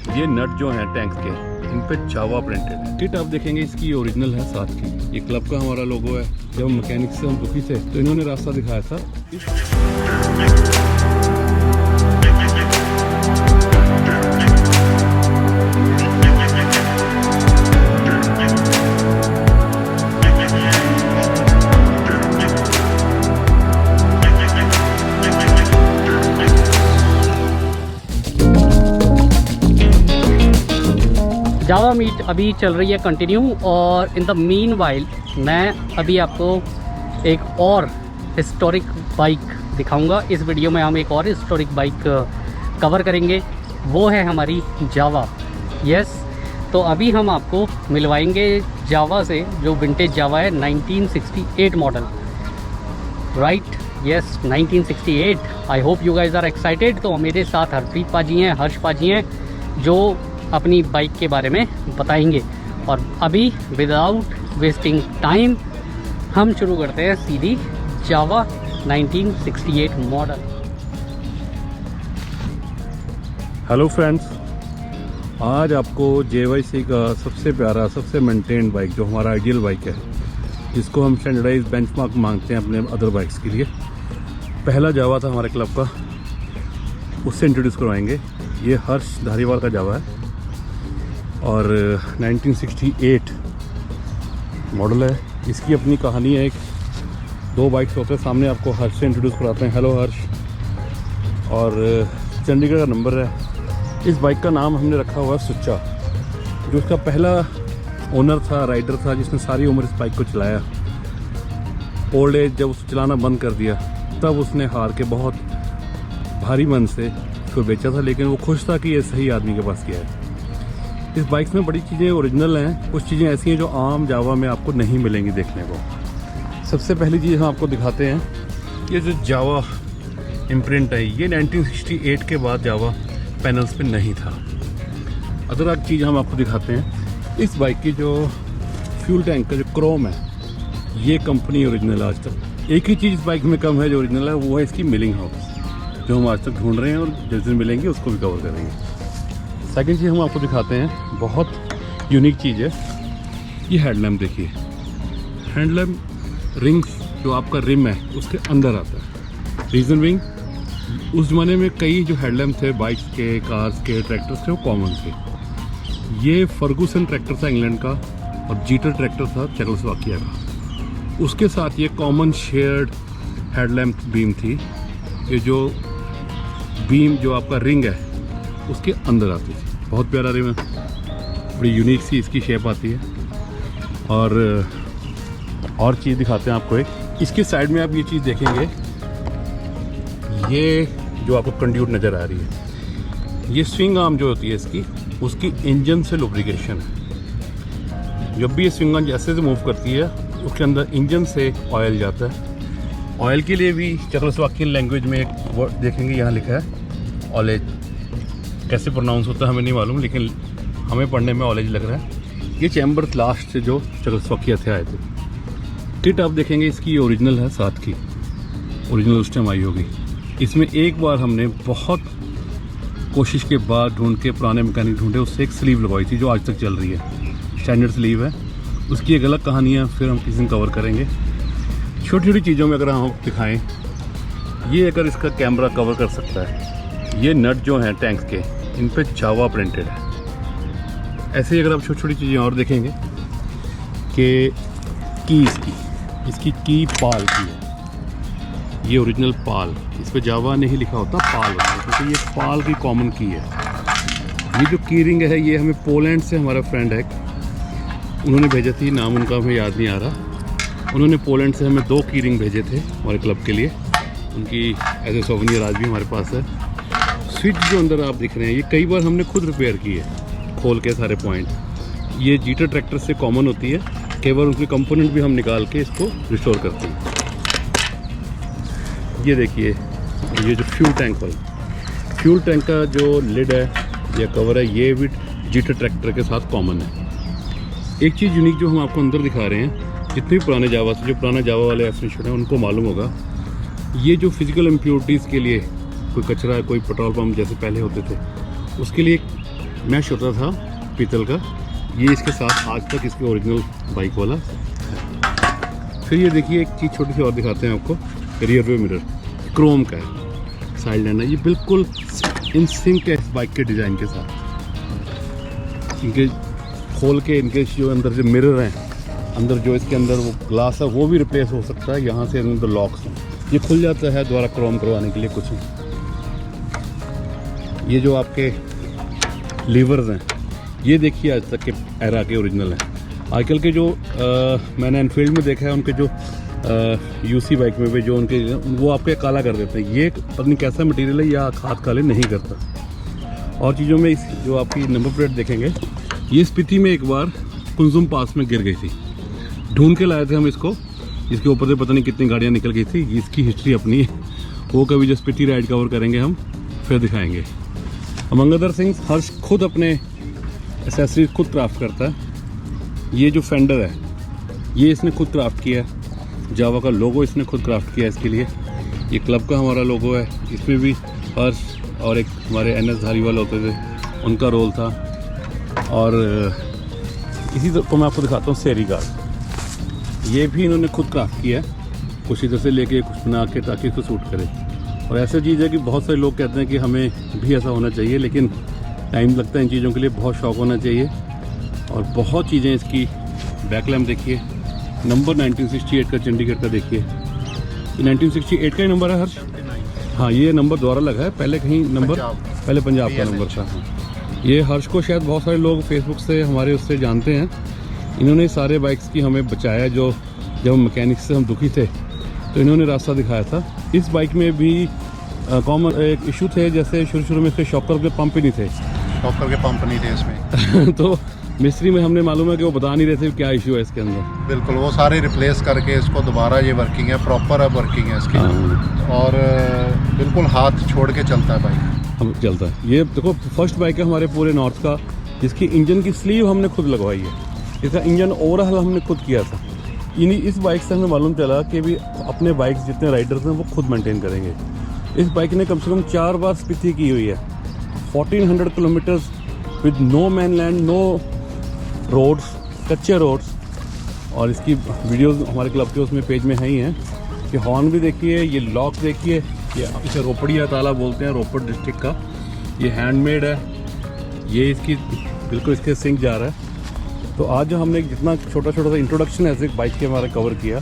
ये नट जो है टैंक्स के, इन पे जावा प्रिंटेड है। किट आप देखेंगे इसकी ओरिजिनल है साथ की। ये क्लब का हमारा लोगो है। जब मैकेनिक से हम दुखी थे तो इन्होंने रास्ता दिखाया था। जावा मीट अभी चल रही है कंटिन्यू, और इन द मीन वाइल मैं अभी आपको एक और हिस्टोरिक बाइक दिखाऊंगा। इस वीडियो में हम एक और हिस्टोरिक बाइक कवर करेंगे, वो है हमारी जावा। यस, तो अभी हम आपको मिलवाएंगे जावा से, जो विंटेज जावा है 1968 model. Right, yes 1968। I hope you guys are excited. तो मेरे साथ हरप्रीत पाजी हैं, हर्ष पाजी हैं, जो अपनी बाइक के बारे में बताएंगे। और अभी विदाउट वेस्टिंग टाइम हम शुरू करते हैं सीधी जावा 1968 मॉडल। हेलो फ्रेंड्स, आज आपको JYC का सबसे प्यारा, सबसे मेंटेन्ड बाइक, जो हमारा आइडियल बाइक है, जिसको हम स्टैंडर्डाइज बेंचमार्क मांगते हैं अपने अदर बाइक्स के लिए, पहला जावा था हमारे क्लब का, उससे इंट्रोड्यूस करवाएंगे। ये हर्ष धारीवाल का जावा है और 1968 मॉडल है। इसकी अपनी कहानी है। एक दो बाइक्स होते हैं सामने, आपको हर्ष से इंट्रोड्यूस कराते हैं। हेलो हर्ष। और चंडीगढ़ का नंबर है। इस बाइक का नाम हमने रखा हुआ है सुच्चा, जो उसका पहला ओनर था, राइडर था, जिसने सारी उम्र इस बाइक को चलाया। ओल्ड एज जब उसे चलाना बंद कर दिया, तब उसने हार के बहुत भारी मन से इसको बेचा था, लेकिन वो खुश था कि ये सही आदमी के पास गया है। इस बाइक में बड़ी चीज़ें ओरिजिनल हैं, कुछ चीज़ें ऐसी हैं जो आम जावा में आपको नहीं मिलेंगी देखने को। सबसे पहली चीज़ हम आपको दिखाते हैं, ये जो जावा इम्प्रिंट है, ये 1968 के बाद जावा पैनल्स पे नहीं था। अदर एक चीज़ हम आपको दिखाते हैं, इस बाइक की जो फ्यूल टैंक का जो क्रोम है, ये कंपनी ओरिजिनल आज तक। एक ही चीज़ इस बाइक में कम है जो ओरिजिनल है, वो है इसकी मिलिंग हाउस, जो हम आज तक ढूंढ रहे हैं, और जिस दिन मिलेंगे उसको भी कवर करेंगे। सेकंड चीज़ हम आपको दिखाते हैं, बहुत यूनिक चीज़ है, ये हेडलैम्प देखिए। हेडलैम्प रिंग्स जो आपका रिम है उसके अंदर आता है। रीजन विंग, उस ज़माने में कई जो हेडलैम्प थे बाइक्स के, कार्स के, ट्रैक्टर्स के, वो कॉमन थे। ये फर्गूसन ट्रैक्टर था इंग्लैंड का, और जीटर ट्रैक्टर था चेकोस्लोवाकिया का। उसके साथ ये कॉमन शेयर्ड हेडलैम्प बीम थी। ये जो बीम जो आपका रिंग है उसके अंदर आती थी। बहुत प्यारा रिम है, बड़ी यूनिक सी इसकी शेप आती है। और चीज़ दिखाते हैं आपको एक, इसके साइड में आप ये चीज़ देखेंगे, ये जो आपको कंड्यूट नज़र आ रही है, ये स्विंग आर्म जो होती है इसकी, उसकी इंजन से लुब्रिकेशन है। जब भी ये स्विंग आर्म जैसे से मूव करती है, उसके अंदर इंजन से ऑयल जाता है। ऑयल के लिए भी चेकोस्लोवाकियन लैंग्वेज में एक वर्ड देखेंगे, यहाँ लिखा है ऑलेज। कैसे प्रोनाउंस होता है हमें नहीं मालूम, लेकिन हमें पढ़ने में ऑलेज लग रहा है। ये चैम्बर लास्ट से जो चेकोस्लोवाकिया से आए थे। किट आप देखेंगे इसकी ओरिजिनल है साथ की, ओरिजिनल उस टाइम आई होगी। इसमें एक बार हमने बहुत कोशिश के बाद ढूंढ के, पुराने मैकेनिक ढूंढे, उससे एक स्लीव लगवाई थी जो आज तक चल रही है। स्टैंडर्ड स्लीव है, उसकी एक अलग कहानी है, फिर हम किसी दिन कवर करेंगे। छोटी छोटी चीज़ों में अगर हम दिखाएँ, ये अगर इसका कैमरा कवर कर सकता है, ये नट जो हैं टैंक्स के, इन पे जावा प्रिंटेड है। ऐसे ही अगर आप छोटी छोटी चीज़ें और देखेंगे कि की इसकी की पाल की है, ये ओरिजिनल पाल, इस पे जावा नहीं लिखा होता, पाल होता है, क्योंकि ये पाल की कॉमन की है। ये जो की रिंग है, ये हमें पोलैंड से हमारा फ्रेंड है, उन्होंने भेजा थी, नाम उनका हमें याद नहीं आ रहा। उन्होंने पोलैंड से हमें 2 की रिंग भेजे थे हमारे क्लब के लिए, उनकी एज ए सोवेनियर आज भी हमारे पास है। स्विच जो अंदर आप दिख रहे हैं, ये कई बार हमने खुद रिपेयर की है, खोल के सारे पॉइंट। ये जीटर ट्रैक्टर से कॉमन होती है, केवल उनके कंपोनेंट भी हम निकाल के इसको रिस्टोर करते हैं। ये देखिए, ये जो फ्यूल टैंक का जो लिड है या कवर है, ये भी जीटर ट्रैक्टर के साथ कॉमन है। एक चीज़ यूनिक जो हम आपको अंदर दिखा रहे हैं, जितने भी पुराने जावा से, जो पुराना जावा वाले एफिनिशन हैं, उनको मालूम होगा, ये जो फिजिकल इम्प्योरिटीज़ के लिए कोई कचरा, कोई पेट्रोल पम्प जैसे पहले होते थे, उसके लिए मैश होता था पीतल का, ये इसके साथ आज तक इसके ओरिजिनल बाइक वाला। फिर ये देखिए एक चीज़ छोटी सी और दिखाते हैं आपको, रियर व्यू मिरर क्रोम का है, साइड लैंडर, ये बिल्कुल इन सिंक है इस बाइक के डिज़ाइन के साथ। इनके खोल के इनके जो अंदर जो मिरर हैं, अंदर जो इसके अंदर वो ग्लास है वो भी रिप्लेस हो सकता है, यहाँ से अंदर लॉक्स हैं, ये खुल जाता है दोबारा क्रोम करवाने के लिए कुछ नहीं। ये जो आपके लीवर्स हैं ये देखिए आज तक के एरा के ओरिजिनल हैं। आजकल के जो मैंने एनफील्ड में देखा है उनके जो यूसी बाइक में भी जो उनके वो आपके काला कर देते हैं, ये पता नहीं कैसा मटेरियल है या हाथ काले नहीं करता। और चीज़ों में इस जो आपकी नंबर प्लेट देखेंगे, ये स्पीति में एक बार कुंजुम पास में गिर गई थी, ढूंढ के लाए थे हम इसको, इसके ऊपर से पता नहीं कितनी गाड़ियाँ निकल गई थी, इसकी हिस्ट्री अपनी है, वो कभी जो स्पीति राइड कवर करेंगे हम फिर दिखाएंगे। अमंग अदर थिंग्स हर्ष खुद अपने एसेसरीज खुद क्राफ्ट करता है। ये जो फेंडर है ये इसने खुद क्राफ्ट किया है, जावा का लोगो इसने खुद क्राफ्ट किया है इसके लिए। ये क्लब का हमारा लोगो है, इसमें भी हर्ष और एक हमारे NS धारीवाल होते थे उनका रोल था। और इसी तरह को मैं आपको दिखाता हूँ सेरी गार्ड, ये भी इन्होंने खुद क्राफ्ट किया है, कुछ इधर से लेके कुछ बना के ताकि इसको सूट करे। और ऐसी चीज़ है कि बहुत सारे लोग कहते हैं कि हमें भी ऐसा होना चाहिए, लेकिन टाइम लगता है इन चीज़ों के लिए, बहुत शौक होना चाहिए। और बहुत चीज़ें इसकी बैक लैम्प देखिए, नंबर 1968 का चंडीगढ़ का देखिए, 1968 का ही नंबर है हर्ष। हाँ ये नंबर दोबारा लगा है, पहले कहीं नंबर पहले पंजाब का नंबर था। ये हर्ष को शायद बहुत सारे लोग फेसबुक से हमारे उससे जानते हैं, इन्होंने सारे बाइक्स की हमें बचाया, जो जब मैकेनिक्स से हम दुखी थे तो इन्होंने रास्ता दिखाया था। इस बाइक में भी कॉमन एक इशू थे, जैसे शुरू में इसके शॉकर के पंप ही नहीं थे, शॉकर के पंप नहीं थे इसमें तो मिस्त्री में हमने मालूम है कि वो बता नहीं रहे थे क्या इशू है इसके अंदर। बिल्कुल, वो सारे रिप्लेस करके इसको दोबारा ये वर्किंग है, प्रॉपर अब वर्किंग है इसकी। और बिल्कुल हाथ छोड़ के चलता है बाइक, हम चलता है। ये देखो फर्स्ट बाइक है हमारे पूरे नॉर्थ का जिसकी इंजन की स्लीव हमने खुद लगवाई है, इसका इंजन ओवरहाल हमने खुद किया था। इस बाइक से हमें मालूम चला कि भी अपने बाइक्स जितने राइडर्स हैं वो खुद मेंटेन करेंगे। इस बाइक ने कम से कम 4 बार स्पीति की हुई है, 1400 kilometres with no man land, no roads, कच्चे रोड्स। और इसकी वीडियोस हमारे क्लब के उसमें पेज में है ही हैं। ये हॉर्न भी देखिए, ये लॉक देखिए, ये इसे रोपड़िया ताला बोलते हैं, रोपड़ डिस्ट्रिक्ट का। ये हैंडमेड है, ये इसकी बिल्कुल इसके सिंक जा रहा है। तो आज जो हमने जितना छोटा छोटा सा इंट्रोडक्शन ऐसे बाइक के हमारे कवर किया,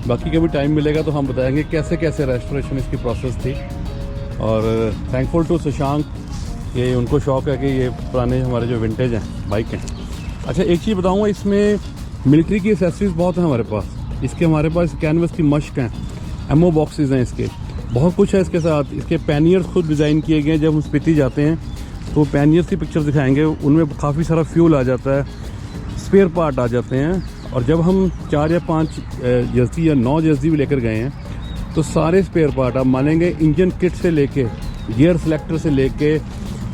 बाकी कभी टाइम मिलेगा तो हम बताएंगे कैसे कैसे रेस्टोरेशन इसकी प्रोसेस थी। और थैंकफुल टू सुशांक, ये उनको शौक है कि ये पुराने हमारे जो विंटेज हैं बाइक हैं। अच्छा एक चीज़ बताऊँगा, इसमें मिलिट्री की एसेसरीज बहुत हैं हमारे पास। इसके हमारे पास कैनवस की मश्क हैं, एमओ बॉक्सेस हैं, इसके बहुत कुछ है इसके साथ। इसके पैनियर्स खुद डिज़ाइन किए गए हैं। जब हम स्पीति जाते हैं तो पैनियर्स की पिक्चर दिखाएंगे, उनमें काफ़ी सारा फ्यूल आ जाता है, स्पेयर पार्ट आ जाते हैं। और जब हम 4 या 5 जर्सी या 9 जर्सी भी लेकर गए हैं तो सारे स्पेयर पार्ट आप मानेंगे, इंजन किट से लेके गियर सेलेक्टर से लेके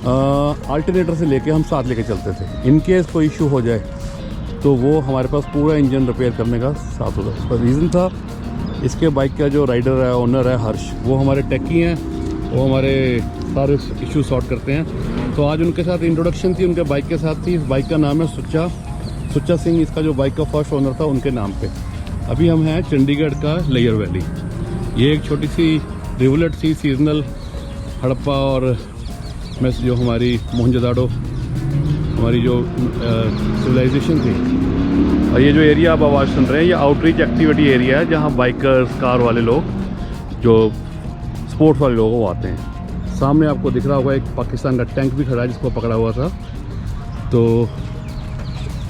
अल्टरनेटर से लेके हम साथ लेके चलते थे। इन केस कोई इशू हो जाए तो वो हमारे पास पूरा इंजन रिपेयर करने का साथ होता है। उसका रीज़न था, इसके बाइक का जो राइडर है, ओनर है हर्ष, वो हमारे टेकी हैं, वो हमारे सारे इशू सॉर्ट करते हैं। तो आज उनके साथ इंट्रोडक्शन थी, उनके बाइक के साथ थी। इस बाइक का नाम है सुच्चा सिंह, इसका जो बाइक का फर्स्ट ओनर था उनके नाम पे। अभी हम हैं चंडीगढ़ का लेयर वैली। ये एक छोटी सी रिवलेट थी सीजनल, हड़प्पा और मैं जो हमारी मोहनजोदाड़ो हमारी जो सिविलाइजेशन थी। और ये जो एरिया आप आवाज़ सुन रहे हैं, ये आउटरीच एक्टिविटी एरिया है, जहाँ बाइकर्स, कार वाले लोग, जो स्पोर्ट्स वाले लोग वो आते हैं। सामने आपको दिख रहा होगा एक पाकिस्तान का टैंक भी खड़ा है जिसको पकड़ा हुआ था। तो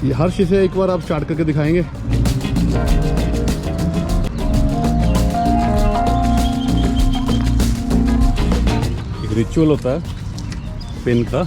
ये हर्ष से एक बार आप स्टार्ट करके दिखाएंगे। एक रिचुअल होता है पिन का,